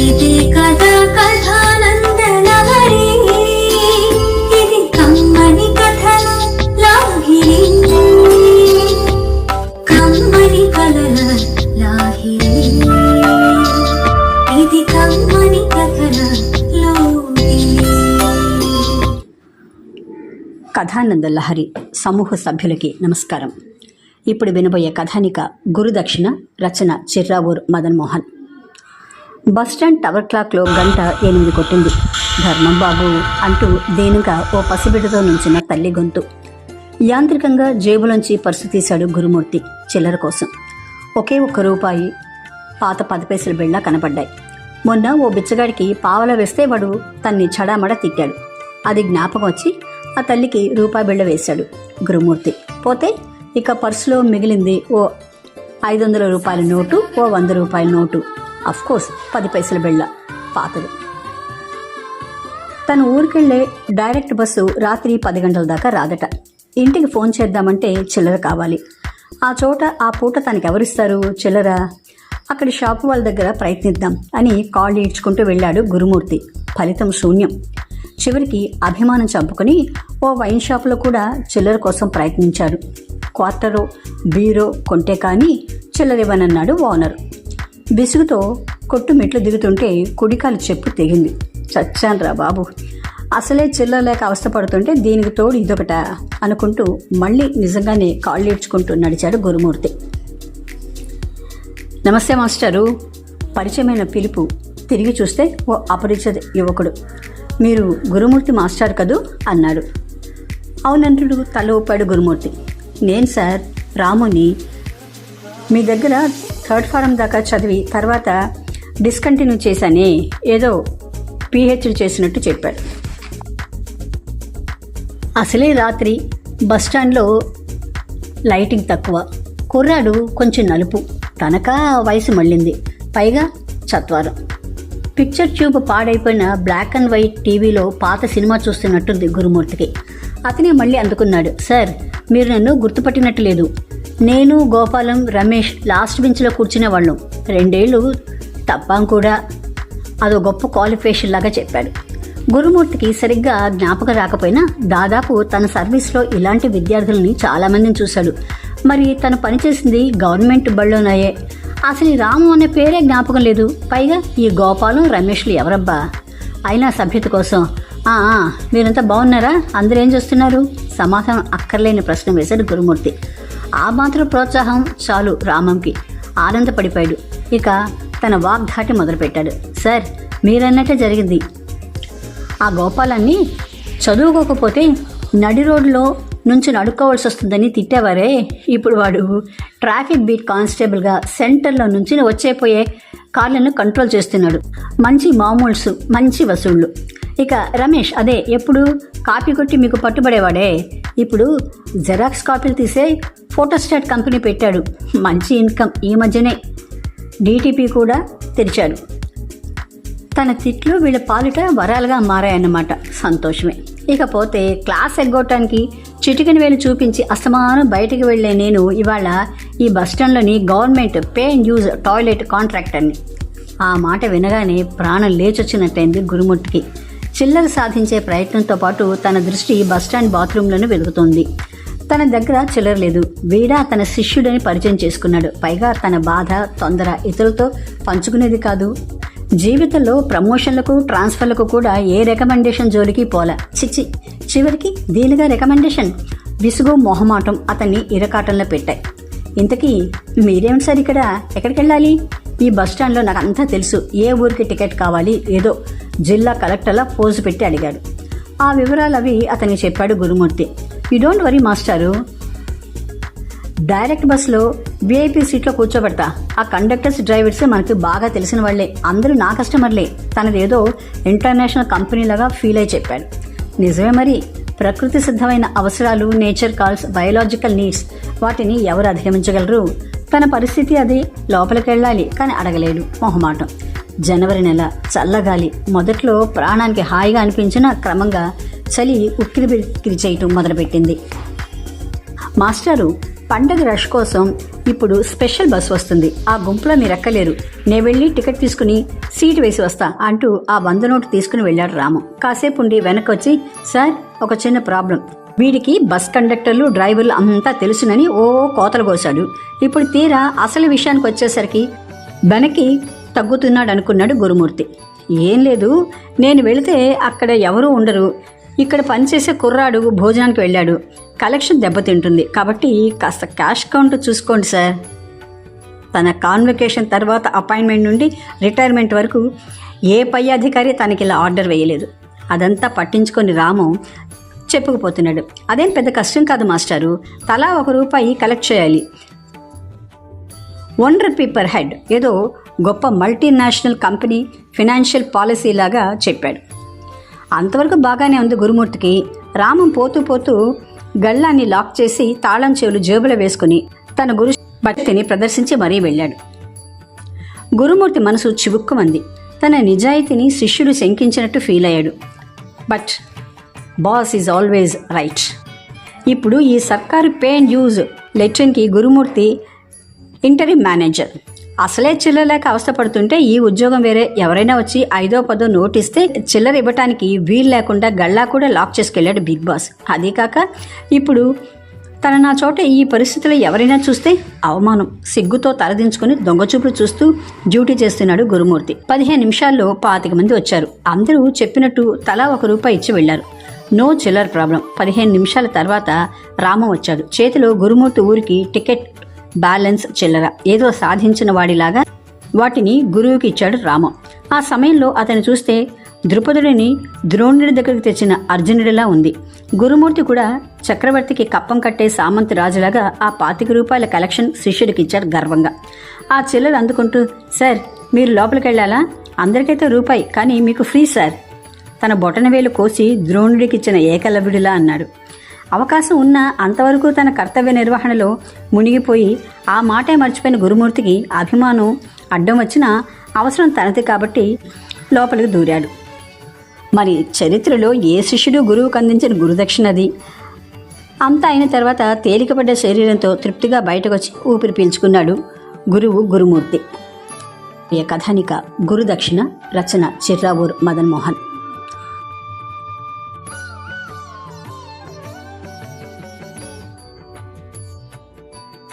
ఇది కథ కథానందనగరి, ఇది కమ్మని కథల లాహిరి, కమ్మని కథల లాహిరి, ఇది కమ్మని కథల లాహిరి. కథానందలహరి సమూహ సభ్యులకి నమస్కారం. ఇప్పుడు వినబోయే కథానిక గురుదక్షిణ, రచన చిర్రావూర్ మదన్ మోహన్. బస్టాండ్ టవర్ క్లాక్లో గంట 8 కొట్టింది. ధర్మం బాబు అంటూ దేనుగా ఓ పసిబిడ్డతో నుంచిన తల్లి గొంతు. యాంత్రికంగా జేబులోంచి పర్సు తీశాడు గురుమూర్తి చిల్లర కోసం. ఒకే ₹1 పాత 10 పైసల బిళ్ళ కనపడ్డాయి. మొన్న ఓ బిచ్చగాడికి పావల వేస్తే వాడు తన్ని చడామడ తిట్టాడు. అది జ్ఞాపకం వచ్చి ఆ తల్లికి ₹1 బిళ్ళ వేశాడు గురుమూర్తి. పోతే ఇక పర్సులో మిగిలింది ఓ ₹500 నోటు, ఓ ₹100 నోటు. అఫ్కోర్స్ 10 పైసల బిళ్ళ పాతది. తను ఊరికెళ్లే డైరెక్ట్ బస్సు రాత్రి 10 గంటల దాకా రాదట. ఇంటికి ఫోన్ చేద్దామంటే చిల్లర కావాలి. ఆ పూట తనకి ఎవరిస్తారు చిల్లర? అక్కడి షాపు వాళ్ళ దగ్గర ప్రయత్నిద్దాం అని కాళ్ళు ఈడ్చుకుంటూ వెళ్ళాడు గురుమూర్తి. ఫలితం శూన్యం. చివరికి అభిమానం చంపుకొని ఓ వైన్ షాపులో కూడా చిల్లర కోసం ప్రయత్నించాడు. క్వార్టరో బీరో కొంటే కానీ చిల్లరివ్వనన్నాడు ఓనర్. విసుగుతో కొట్టు మెట్లు దిగుతుంటే కుడికాలు చెప్పు తెగింది. చచ్చాన్రా బాబు, అసలే చిల్లర లేక అవస్థపడుతుంటే దీనికి తోడు ఇదొకట అనుకుంటూ మళ్ళీ నిజంగానే కాళ్ళు ఈడ్చుకుంటూ నడిచాడు గురుమూర్తి. నమస్తే మాస్టరు. పరిచయమైన పిలుపు. తిరిగి చూస్తే ఓ అపరిచిత యువకుడు. మీరు గురుమూర్తి మాస్టర్ కదూ అన్నాడు. అవునంటుడు తల ఊపాడు గురుమూర్తి. నేను సార్ రాముని. మీ దగ్గర 3rd ఫారం దాకా చదివి తర్వాత డిస్కంటిన్యూ చేశానే, ఏదో PhD చేసినట్టు చెప్పాడు. అసలే రాత్రి బస్టాండ్లో లైటింగ్ తక్కువ. కుర్రాడు కొంచెం నలుపు. తనకా వయసు మళ్ళింది. పైగా చత్వారం. పిక్చర్ ట్యూబ్ పాడైపోయిన బ్లాక్ అండ్ వైట్ టీవీలో పాత సినిమా చూస్తున్నట్టుంది గురుమూర్తికి. అతనే మళ్ళీ అందుకున్నాడు. సార్, మీరు నన్ను గుర్తుపట్టినట్టు లేదు. నేను, గోపాలం, రమేష్ లాస్ట్ బెంచ్లో కూర్చునేవాళ్ళం. 2 ఏళ్ళు తప్పాం కూడా. అదో గొప్ప క్వాలిఫికేషన్ లాగా చెప్పాడు. గురుమూర్తికి సరిగ్గా జ్ఞాపకం రాకపోయినా దాదాపు తన సర్వీస్లో ఇలాంటి విద్యార్థులని చాలామందిని చూశాడు. మరి తను పనిచేసింది గవర్నమెంట్ బళ్ళోనాయే. అసలు ఈ రాము అనే పేరే జ్ఞాపకం లేదు. పైగా ఈ గోపాలం, రమేష్లు ఎవరబ్బా? అయినా సభ్యత కోసం మీరంతా బాగున్నారా? అందరూ ఏం చేస్తున్నారు? సమాధానం అక్కర్లేని ప్రశ్న వేశాడు గురుమూర్తి. ఆ మాత్రం ప్రోత్సాహం చాలు రామంకి. ఆనందపడిపోయాడు. ఇక తన వాగ్ధాటి మొదలుపెట్టాడు. సార్, మీరన్నట్టే జరిగింది. ఆ గోపాలాన్ని చదువుకోకపోతే నడి రోడ్లో నుంచి నడుక్కోవాల్సి వస్తుందని తిట్టేవారే, ఇప్పుడు వాడు ట్రాఫిక్ బీట్ కానిస్టేబుల్గా సెంటర్లో నుంచి వచ్చేపోయే కార్లను కంట్రోల్ చేస్తున్నాడు. మంచి మామూల్స్, మంచి వసూళ్ళు. ఇక రమేష్ అదే ఎప్పుడు కాపీ కొట్టి మీకు పట్టుబడేవాడే, ఇప్పుడు జెరాక్స్ కాపీలు తీసే ఫోటోస్టాట్ కంపెనీ పెట్టాడు. మంచి ఇన్కమ్. ఈ మధ్యనే DTP కూడా తెరిచాడు. తన తిట్లు వీళ్ళ పాలిట వరాలుగా మారాయన్నమాట. సంతోషమే. ఇకపోతే క్లాస్ ఎగ్గొట్టడానికి చిటికెన వేలు చూపించి అస్తమానం బయటికి వెళ్లే నేను ఇవాళ ఈ బస్టాండ్లోని government pay and use toilet కాంట్రాక్టర్ని. ఆ మాట వినగానే ప్రాణం లేచొచ్చినట్టయింది గురుమూర్తికి. చిల్లర సాధించే ప్రయత్నంతో పాటు తన దృష్టి బస్టాండ్ బాత్రూంలోనే వెలుగుతోంది. తన దగ్గర చిల్లర లేదు. వీడా తన శిష్యుడని పరిచయం చేసుకున్నాడు. పైగా తన బాధ, తొందర ఇతరులతో పంచుకునేది కాదు. జీవితంలో ప్రమోషన్లకు, ట్రాన్స్ఫర్లకు కూడా ఏ రికమెండేషన్ జోలికి పోలా. చిచ్చి, చివరికి దీనిగా రికమెండేషన్. విసుగు, మొహమాటం అతన్ని ఇరకాటంలో పెట్టాయి. ఇంతకీ మీరేమిటి సార్ ఇక్కడ? ఎక్కడికి వెళ్ళాలి? ఈ బస్టాండ్లో నాకు అంతా తెలుసు. ఏ ఊరికి టికెట్ కావాలి? ఏదో జిల్లా కలెక్టర్లా పోజు పెట్టి అడిగాడు. ఆ వివరాలు అవి అతనికి చెప్పాడు గురుమూర్తి. యూ డోంట్ వరీ మాస్టారు, డైరెక్ట్ బస్సులో VIP సీట్లో కూర్చోబెడతా. ఆ కండక్టర్స్, డ్రైవర్స్ మనకి బాగా తెలిసిన వాళ్లే. అందరూ నా కస్టమర్లే. తనదేదో ఇంటర్నేషనల్ కంపెనీలాగా ఫీల్ అయి చెప్పాడు. నిజమే మరి. ప్రకృతి సిద్ధమైన అవసరాలు, నేచర్ కాల్స్, బయోలాజికల్ నీడ్స్, వాటిని ఎవరు అధిగమించగలరు? తన పరిస్థితి అదే. లోపలికి వెళ్ళాలి కానీ అడగలేడు. మొహమాటం. జనవరి నెల, చల్లగాలి. మొదట్లో ప్రాణానికి హాయిగా అనిపించిన క్రమంగా చలి ఉక్కిరి బిక్కిరి చేయటం మొదలుపెట్టింది. మాస్టారు, పండగ రష్ కోసం ఇప్పుడు స్పెషల్ బస్ వస్తుంది. ఆ గుంపులో మీరు ఎక్కలేరు. నేను వెళ్ళి టికెట్ తీసుకుని సీట్ వేసి వస్తా అంటూ ఆ 100 నోటు తీసుకుని వెళ్ళాడు రాము. కాసేపు ఉండి వెనక్కి వచ్చి, సార్ ఒక చిన్న ప్రాబ్లం. వీడికి బస్ కండక్టర్లు డ్రైవర్లు అంతా తెలుసునని కోతలు కోశాడు. ఇప్పుడు తీరా అసలు విషయానికి వచ్చేసరికి వెనక్కి తగ్గుతున్నాడు అనుకున్నాడు గురుమూర్తి. ఏం లేదు, నేను వెళితే అక్కడ ఎవరూ ఉండరు. ఇక్కడ పనిచేసే కుర్రాడు భోజనానికి వెళ్ళాడు. కలెక్షన్ దెబ్బతింటుంది. కాబట్టి కాస్త క్యాష్ కౌంట్ చూసుకోండి సార్. తన కాన్వకేషన్ తర్వాత అపాయింట్మెంట్ నుండి రిటైర్మెంట్ వరకు ఏ పై అధికారి తనకి ఇలా ఆర్డర్ వేయలేదు. అదంతా పట్టించుకొని రాము చెప్పుకుపోతున్నాడు. అదేం పెద్ద కష్టం కాదు మాస్టారు. తలా ₹1 కలెక్ట్ చేయాలి. ₹1 పర్ హెడ్. ఏదో గొప్ప మల్టీనేషనల్ కంపెనీ ఫినాన్షియల్ పాలసీ లాగా చెప్పాడు. అంతవరకు బాగానే ఉంది గురుమూర్తికి. రామం పోతూ పోతూ గళ్ళాన్ని లాక్ చేసి తాళం చెవులు జేబులో వేసుకుని తన గురు భక్తిని ప్రదర్శించి మరీ వెళ్ళాడు. గురుమూర్తి మనసు చివుక్కుమంది. తన నిజాయితీని శిష్యుడు శంకించినట్టు ఫీల్ అయ్యాడు. But boss is always right. ఇప్పుడు ఈ సర్కారు పే అండ్ యూజ్ లెట్రిన్కి గురుమూర్తి ఇంటరిమ్ మేనేజర్. అసలే చిల్లర లేక అవస్థపడుతుంటే ఈ ఉద్యోగం వేరే ఎవరైనా వచ్చి 5దో 10దో నోట్ ఇస్తే చిల్లర ఇవ్వటానికి వీలు లేకుండా గళ్ళా కూడా లాక్ చేసుకెళ్ళాడు బిగ్ బాస్. అదీ కాక ఇప్పుడు తన నా చోట ఈ పరిస్థితిలో ఎవరైనా చూస్తే అవమానం. సిగ్గుతో తలదించుకుని దొంగచూపులు చూస్తూ డ్యూటీ చేస్తున్నాడు గురుమూర్తి. 15 నిమిషాల్లో 25 మంది వచ్చారు. అందరూ చెప్పినట్టు తలా ₹1 ఇచ్చి వెళ్లారు. నో చిల్లర ప్రాబ్లం. 15 నిమిషాల తర్వాత రామం వచ్చాడు. చేతిలో గురుమూర్తి ఊరికి టికెట్, బ్యాలెన్స్, చిల్లర ఏదో సాధించిన వాడిలాగా వాటిని గురువుకి ఇచ్చాడు రామం. ఆ సమయంలో అతను చూస్తే ద్రుపదుడిని ద్రోణుడి దగ్గరికి తెచ్చిన అర్జునుడిలా ఉంది. గురుమూర్తి కూడా చక్రవర్తికి కప్పం కట్టే సామంతి రాజులాగా ఆ ₹25 కలెక్షన్ శిష్యుడికి ఇచ్చారు గర్వంగా. ఆ చిల్లర అందుకుంటూ, సార్ మీరు లోపలికి వెళ్ళాలా? అందరికైతే ₹1 కానీ మీకు ఫ్రీ సార్. తన బొటనవేలు కోసి ద్రోణుడికిచ్చిన ఏకలవ్యుడిలా అన్నాడు. అవకాశం ఉన్నా అంతవరకు తన కర్తవ్య నిర్వహణలో మునిగిపోయి ఆ మాటే మర్చిపోయిన గురుమూర్తికి అభిమానం అడ్డం వచ్చినా అవసరం తనది కాబట్టి లోపలికి దూరాడు. మరి చరిత్రలో ఏ శిష్యుడు గురువుకు అందించిన గురుదక్షిణది? అంతా అయిన తర్వాత తేలికపడ్డ శరీరంతో తృప్తిగా బయటకు వచ్చి ఊపిరి పీల్చుకున్నాడు గురుమూర్తి. కథానిక గురుదక్షిణ. రచన చిర్రావూరు మదన్ మోహన్.